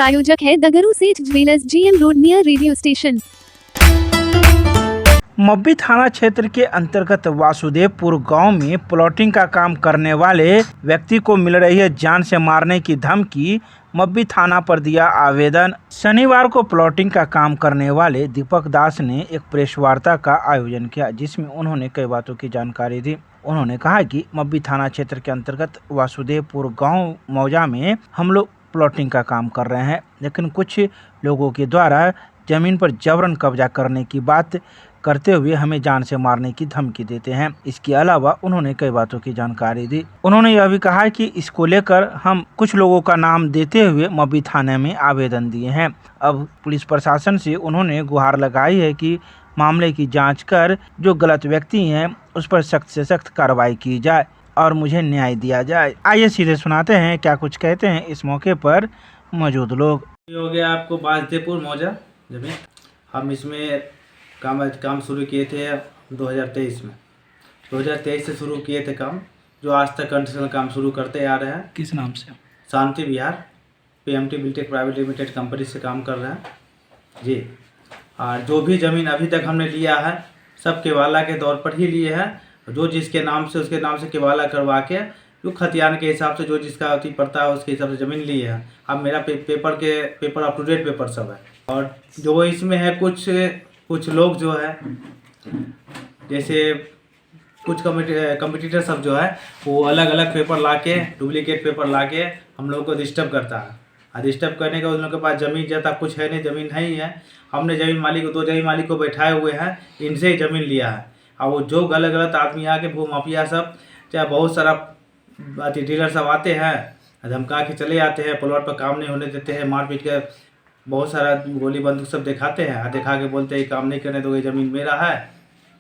प्रायोजक है दगरू सेठ jewellers, GM road near radio station. Mabbi थाना क्षेत्र के अंतर्गत वासुदेवपुर गांव में प्लॉटिंग का काम करने वाले व्यक्ति को मिल रही है जान से मारने की धमकी। मब्बी थाना पर दिया आवेदन। शनिवार को प्लॉटिंग का काम करने वाले दीपक दास ने एक प्रेस वार्ता का आयोजन किया, जिसमें उन्होंने कई बातों की जानकारी दी। उन्होंने कहा कि मब्बी थाना क्षेत्र के अंतर्गत वासुदेवपुर गांव मौजा में हम लोग प्लॉटिंग का काम कर रहे हैं, लेकिन कुछ लोगों के द्वारा जमीन पर जबरन कब्जा करने की बात करते हुए हमें जान से मारने की धमकी देते हैं। इसके अलावा उन्होंने कई बातों की जानकारी दी। उन्होंने यह भी कहा कि इसको लेकर हम कुछ लोगों का नाम देते हुए मब्बी थाने में आवेदन दिए हैं। अब पुलिस प्रशासन से उन्होंने गुहार लगाई है कि मामले की जांच कर जो गलत व्यक्ति हैं उस पर सख्त से सख्त कार्रवाई की जाए और मुझे न्याय दिया जाए। आइए सीधे सुनाते हैं क्या कुछ कहते हैं इस मौके पर मौजूद लोग। हो गया आपको वासुदेवपुर मौजा जमीन। हम इसमें काम शुरू किए थे 2023 में। 2023 से शुरू किए थे काम, जो आज तक कंस्ट्रक्शन काम शुरू करते आ रहे हैं। किस नाम से? शांति विहार PMT Biltech private limited company से काम कर रहे हैं जी। और जो भी ज़मीन अभी तक हमने लिया है सब केवाला के तौर पर ही लिए हैं। जो जिसके नाम से उसके नाम से केवाला करवा के जो खतियान के हिसाब से जो जिसका अति पड़ता है उसके हिसाब से ज़मीन लिए हैं। अब मेरा paper up to date paper सब है। और जो इसमें है कुछ लोग जो है, जैसे कुछ कम्पिटिटर सब जो है वो अलग अलग पेपर लाके डुप्लीकेट पेपर लाके हम लोगों को डिस्टर्ब करता है। और डिस्टर्ब करने के उन लोगों के पास ज़मीन जैसा कुछ है नहीं, ज़मीन है ही है। हमने दो जमीन मालिक को बैठाए हुए हैं, इनसे ही ज़मीन लिया है। और वो जो गलत आदमी आके भू माफिया सब चाहे बहुत सारा डीलर सब आते हैं, धमका के चले आते हैं, प्लॉट पर काम नहीं होने देते हैं, मार पीट के बहुत सारा गोली बंदूक सब दिखाते हैं और दिखा के बोलते हैं काम नहीं करने दोगे, ज़मीन मेरा है,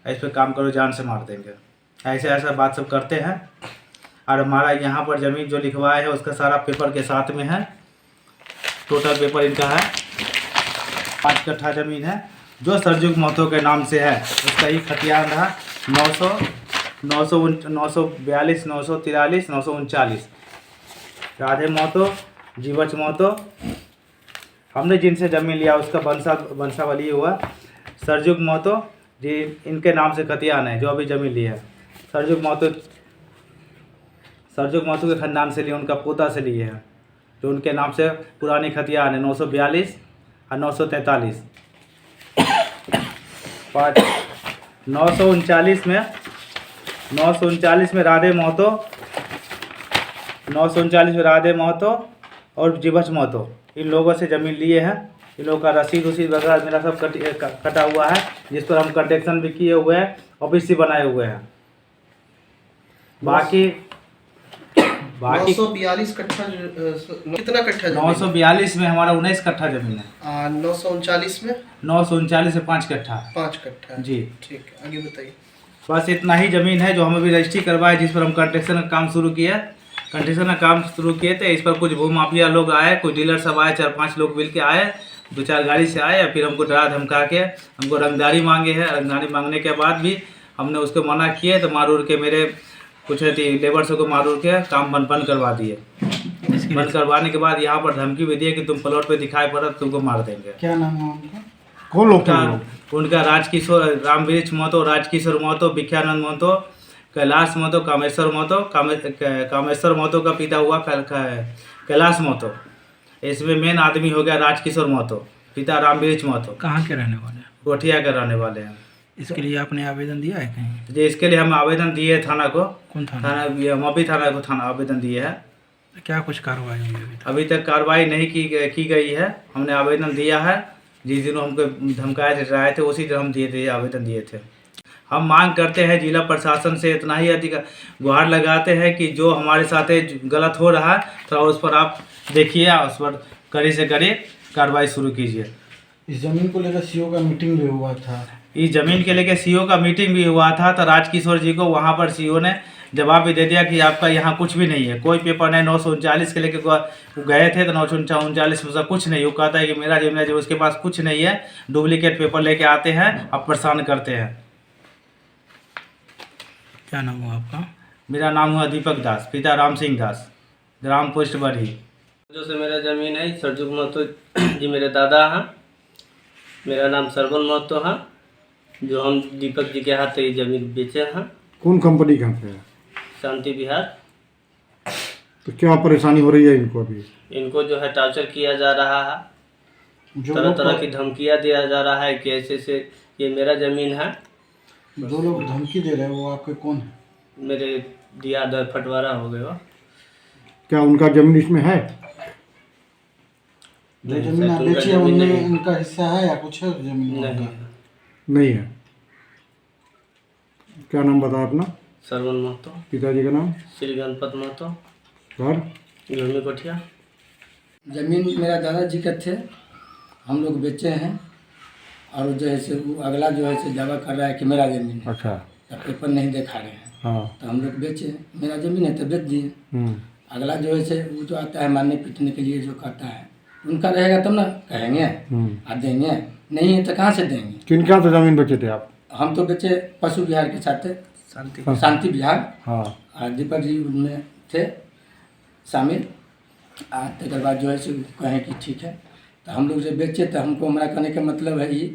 इस पर काम करो जान से मार देंगे। ऐसा बात सब करते हैं। और हमारा यहाँ पर ज़मीन जो लिखवाया है उसका सारा पेपर के साथ में है। टोटल पेपर इनका है 5 कट्ठा ज़मीन है, जो सरजुग महतो के नाम से है। उसका ही खतियान रहा 942, 943, 939। राधे महतो, जीवच महतो, हमने जिनसे ज़मीन लिया उसका वंशावली हुआ सरजुग महतो जी, इनके नाम से खतियान है जो अभी ज़मीन ली है। सरजुग महतो के ख़ानदान से लिए, उनका पोता से लिए हैं, जो उनके नाम से पुरानी खतियान है 942 और 943। 939 में राधे महतो, 939 में राधे महतो और जीवच महतो, इन लोगों से ज़मीन लिए हैं। इन लोगों का रसीद वगैरह मेरा सब कटा हुआ है, जिस पर हम कंटेक्शन भी किए हुए हैं, ऑफिस भी बनाए हुए हैं। बाकी 942 कट्ठा कितना कट्ठा? 942 में हमारा 19 कट्ठा ज़मीन है। 939 में 939 में 5 कट्ठा। 5 कट्ठा जी ठीक है, आगे बताइए। बस इतना ही ज़मीन है जो हम अभी रजिस्ट्री करवाए, जिस पर हम कंस्ट्रक्शन का काम शुरू किया। थे। इस पर कुछ भू माफिया लोग आए, कुछ डीलर सब आए, 4-5 लोग मिल के आए, 2-4 गाड़ी से आए, फिर हमको डरा धमका के हमको रंगदारी मांगे हैं। रंगदारी मांगने के बाद भी हमने उसको मना किए तो मार उड़ के मेरे कुछ लेबर्स को मार उड़ के काम बंद करवा दिए। बंद करवाने के बाद यहाँ पर धमकी भी दिए कि तुम प्लॉट पे दिखाई पड़ा तुमको मार देंगे। क्या नाम है उनका? कौन लोग? उनका राजकिशोर रामवृक्ष महतो, राजकिशोर महतो, विख्यानंद महतो, कैलाश महतो, कामेश्वर महतो। कामेश्वर महतो का पिता हुआ कैलाश महतो। इसमें मेन आदमी हो गया राजकिशोर महतो, पिता रामवृक्ष महतो। कहाँ के रहने वाले हैं? गोठिया के रहने वाले हैं। इसके लिए आपने आवेदन दिया है कहीं? जी, इसके लिए हम आवेदन दिए थाना को। कौन थाना? मब्बी थाना को आवेदन दिए है। क्या कुछ कार्रवाई हुई अभी तक कार्रवाई नहीं की गई है। हमने आवेदन दिया है, जिस दिन हमको धमकाए डराए थे उसी दिन हम आवेदन दिए थे। हम मांग करते हैं जिला प्रशासन से इतना ही अधिक गुहार लगाते हैं कि जो हमारे साथ गलत हो रहा है थोड़ा उस पर आप देखिए, उस पर कड़ी से कड़ी कार्रवाई शुरू कीजिए। इस जमीन को लेकर सीओ का मीटिंग भी हुआ था। इस ज़मीन के लेकर सीओ का मीटिंग भी हुआ था, तो राजकिशोर जी को वहाँ पर सीओ ने जवाब भी दे दिया कि आपका यहाँ कुछ भी नहीं है, कोई पेपर नहीं। 939 के लेके गए थे तो 939 में कुछ नहीं। वो कहता है कि मेरा जमीन है, जो उसके पास कुछ नहीं है, डुप्लीकेट पेपर लेके आते हैं अब परेशान करते हैं। क्या नाम हुआ आपका? मेरा नाम हुआ दीपक दास, पिता राम सिंह दास, ग्राम पोस्ट बरही। जो से मेरा ज़मीन है सरजुग महतो जी मेरे दादा हैं। मेरा नाम सरवन महतो है। जो हम दीपक जी के हाथ ये ज़मीन बेचे हैं। कौन कंपनी कहाँ पे है? शांति विहार। तो क्या परेशानी हो रही है इनको अभी? इनको जो है टॉर्चर किया जा रहा है, जो तरह लोग तरह की धमकियाँ दिया जा रहा है कि ऐसे से ये मेरा ज़मीन है। जो लोग धमकी दे रहे हैं वो आपके कौन है? मेरे दिया दर फटवारा हो गया। क्या उनका जमीन इसमें है? जो नहीं जमीन सर, आप उनका बेची है जमीन उनमें नहीं है। इनका हिस्सा है या कुछ है उस जमीन में नहीं, उनका? नहीं है। क्या नाम बताया अपना? सरवन महतो। पिताजी का नाम? श्री गणपत महतो। घर? घूमी कोठिया। ज़मीन मेरा दादाजी का थे, हम लोग बेचे हैं। और जो है से वो अगला जो है से दावा कर रहा है कि मेरा ज़मीन है, अच्छा। तो पेपर नहीं दिखा रहे हैं। हाँ। तो हम लोग बेचे, मेरा ज़मीन है तो बेच दिए। अगला जो है से वो जो आता है मारने पीटने के लिए जो करता है, उनका रहेगा तब ना कहेंगे और देंगे, नहीं है तो कहाँ से देंगे। किन क्या तो जमीन बेचे थे आप? हम तो बेचे पशु विहार के साथ शांति विहार। हाँ। और दीपक जी उनमें थे शामिल। तकर बाद जो है से कहें कि ठीक है, तो हम लोग जब बेचे तो हमको हमारा कहने का मतलब है ये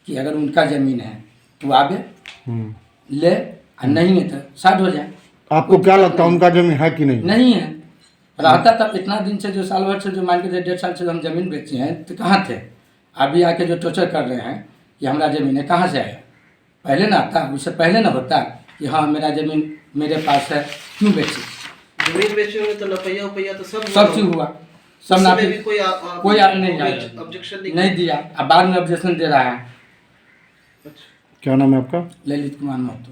कि अगर उनका ज़मीन है तो आवे ले, और नहीं है तो साथ हो जाए। आपको क्या लगता है उनका जमीन है कि नहीं? नहीं है, रहता तब इतना दिन से जो साल भर से जो मान के 1.5 साल से हम ज़मीन बेचे हैं तो कहाँ थे। अभी आके जो टॉर्चर कर रहे हैं कि हमारा ज़मीन है, कहाँ से आया? पहले ना आता, उससे पहले ना होता कि हाँ मेरा ज़मीन मेरे पास है, क्यों बेची? जमीन बेचे हुए तो लपैया उपैया तो सब चीज़ हुआ, सब ना भी कोई नहीं आया, ऑब्जेक्शन नहीं दिया। अब बाद में ऑब्जेक्शन दे रहा है। क्या नाम है आपका? ललित कुमार महतो।